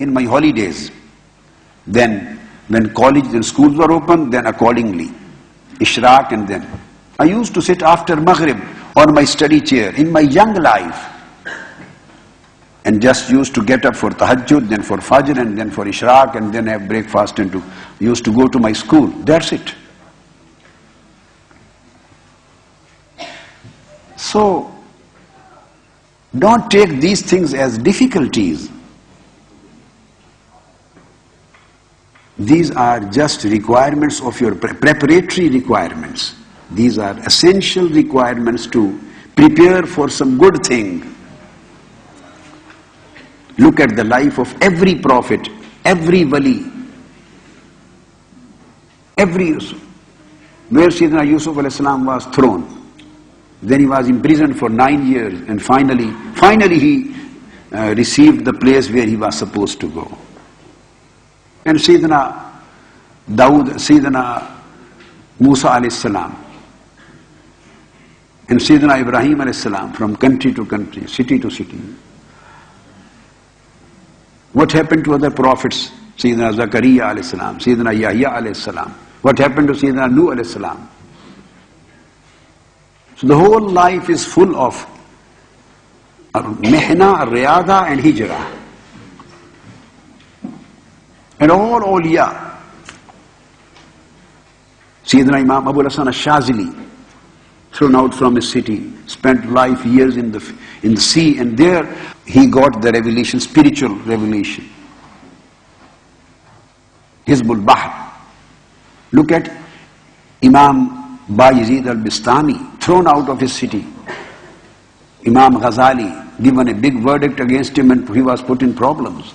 in my holidays. Then when college and schools were open, then accordingly, Ishraq, and then I used to sit after Maghrib on my study chair in my young life and just used to get up for Tahajjud, then for Fajr, and then for Ishraq, and then have breakfast and used to go to my school. That's it. So, don't take these things as difficulties. These are just requirements of your preparatory requirements. These are essential requirements to prepare for some good thing. Look at the life of every prophet, every wali, where Sayyidina Yusuf al-Islam was thrown. Then he was imprisoned for 9 years, and finally he received the place where he was supposed to go. And Sayyidina Dawood, Sayyidina Musa alayhi salam, and Sayyidina Ibrahim alayhi salam, from country to country, city to city. What happened to other prophets? Sayyidina Zakaria alayhi salam, Sayyidina Yahya alayhi salam. What happened to Sayyidina Nuh alayhi salam? So the whole life is full of mihna, riyada and hijrah. And all awliya. Sayyidina Imam Abu Hasan al-Shazili, thrown out from his city, spent life years in the sea, and there he got the revelation, spiritual revelation. Hizbul Bahr. Look at Imam Bayezid al-Bistami, thrown out of his city. Imam Ghazali, given a big verdict against him, and he was put in problems.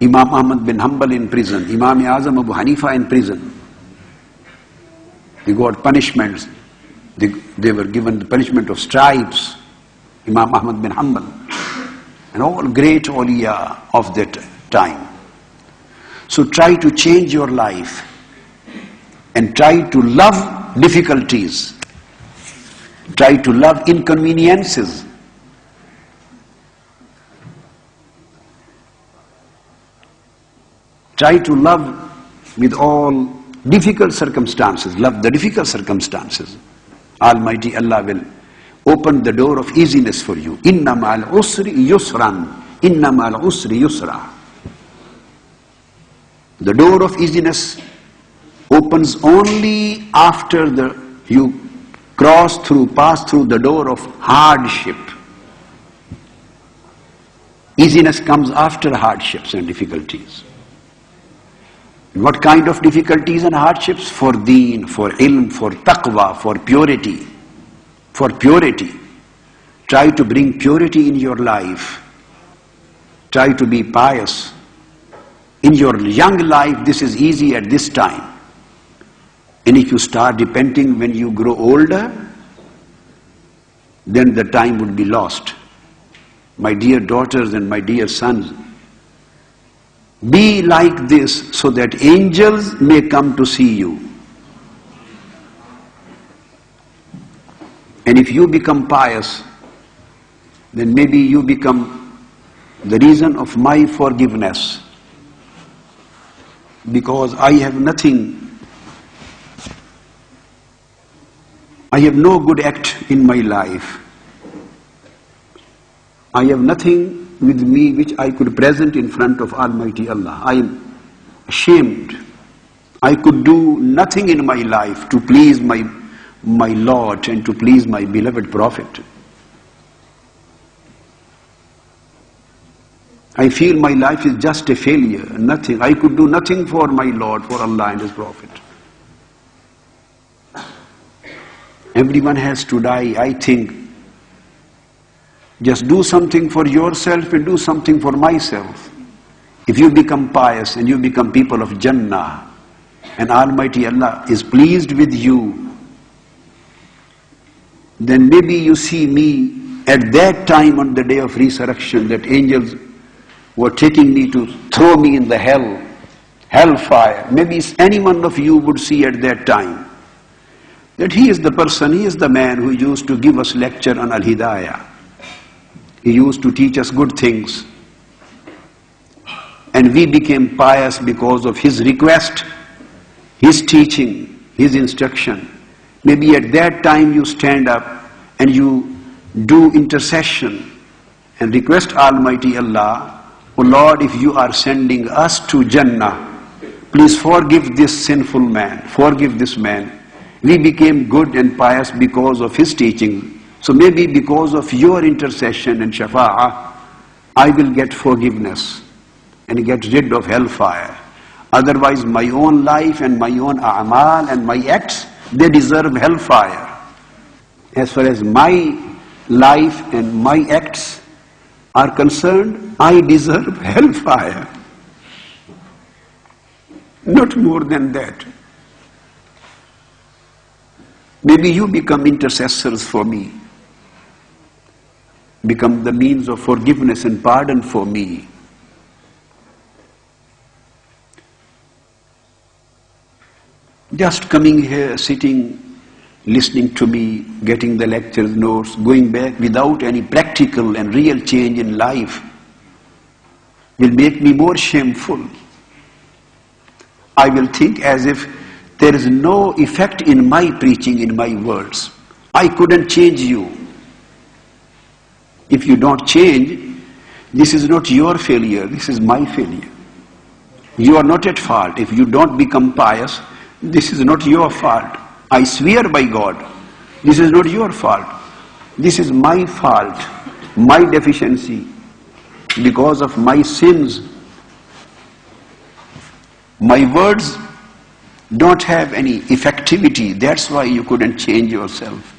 Imam Ahmad bin Hanbal in prison. Imam Azam Abu Hanifa in prison. They got punishments. They were given the punishment of stripes. Imam Ahmad bin Hanbal. And all great awliya of that time. So try to change your life and try to love difficulties. Try to love inconveniences. Try to love with all difficult circumstances. Love the difficult circumstances. Almighty Allah will open the door of easiness for you. Inna ma'al usri yusran. Inna ma'al usri yusra. The door of easiness opens only after you pass through the door of hardship. Easiness comes after hardships and difficulties. What kind of difficulties and hardships? For deen, for ilm, for taqwa, for purity. For purity. Try to bring purity in your life. Try to be pious. In your young life, this is easy at this time. And if you start repenting when you grow older, then the time would be lost. My dear daughters and my dear sons, be like this so that angels may come to see you. And if you become pious, then maybe you become the reason of my forgiveness. Because I have nothing, I have no good act in my life. I have nothing with me which I could present in front of Almighty Allah. I am ashamed. I could do nothing in my life to please my Lord and to please my beloved Prophet. I feel my life is just a failure, nothing. I could do nothing for my Lord, for Allah and His Prophet. Everyone has to die, I think. Just do something for yourself and do something for myself. If you become pious and you become people of Jannah, and Almighty Allah is pleased with you, then maybe you see me at that time on the day of resurrection, that angels were taking me to throw me in the hellfire. Maybe any one of you would see at that time that he is the person, he is the man who used to give us lecture on Al-Hidayah. He used to teach us good things. and we became pious because of his request, his teaching, his instruction. Maybe at that time you stand up and you do intercession and request Almighty Allah, "Oh Lord, if you are sending us to Jannah, please forgive this sinful man, forgive this man." We became good and pious because of his teaching. So maybe because of your intercession and shafa'ah, I will get forgiveness and get rid of hellfire. Otherwise my own life and my own a'mal and my acts, they deserve hellfire. As far as my life and my acts are concerned, I deserve hellfire. Not more than that. Maybe you become intercessors for me, become the means of forgiveness and pardon for me. Just coming here, sitting, listening to me, getting the lecture notes, going back without any practical and real change in life will make me more shameful. I will think as if there is no effect in my preaching, in my words. I couldn't change you. If you don't change, this is not your failure, this is my failure. You are not at fault. If you don't become pious, this is not your fault. I swear by God, this is not your fault. This is my fault, my deficiency, because of my sins. My words don't have any effectivity. That's why you couldn't change yourself.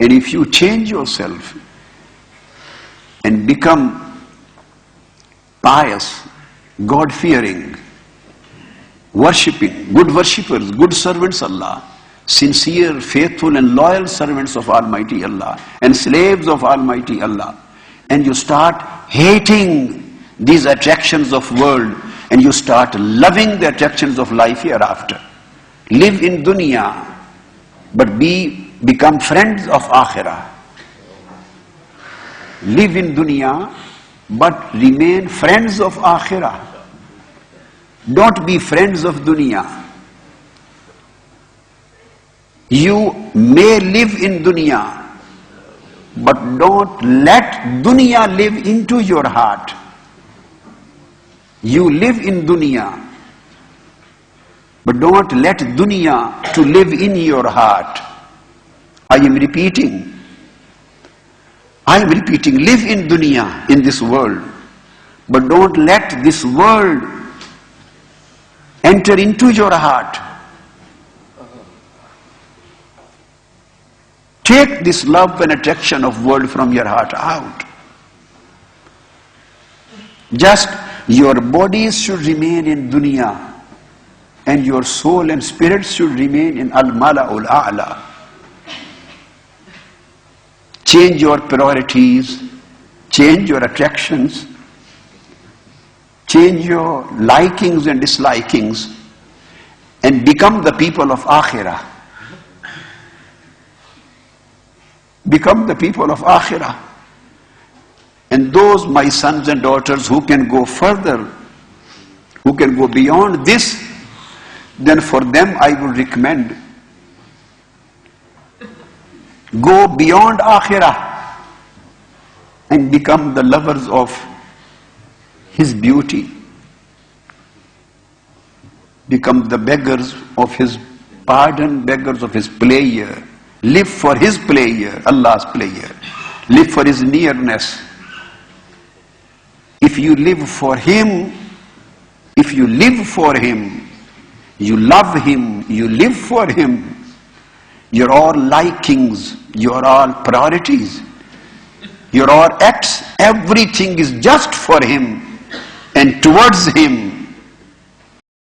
And if you change yourself and become pious, God-fearing, worshipping, good worshippers, good servants of Allah, sincere, faithful and loyal servants of Almighty Allah and slaves of Almighty Allah, and you start hating these attractions of world and you start loving the attractions of life hereafter. Live in dunya, but become friends of akhirah. Live in dunya, but remain friends of akhirah. Don't be friends of dunya. You may live in dunya, but don't let dunya live into your heart. You live in dunya, but don't let dunya to live in your heart. I am repeating, live in dunya, in this world, but don't let this world enter into your heart. Take this love and attraction of world from your heart out. Just your bodies should remain in dunya and your soul and spirit should remain in al-mala'ul a'la. Change your priorities, change your attractions, change your likings and dislikings, and become the people of akhirah. Become the people of akhirah. And those, my sons and daughters, who can go further, who can go beyond this, then for them I would recommend, go beyond akhirah and become the lovers of his beauty. Become the beggars of his pardon, beggars of his pleasure. Live for his pleasure, Allah's pleasure. Live for his nearness. If you live for him, if you live for him, you love him, you live for him, your all likings, your all priorities, your all acts, everything is just for him and towards him.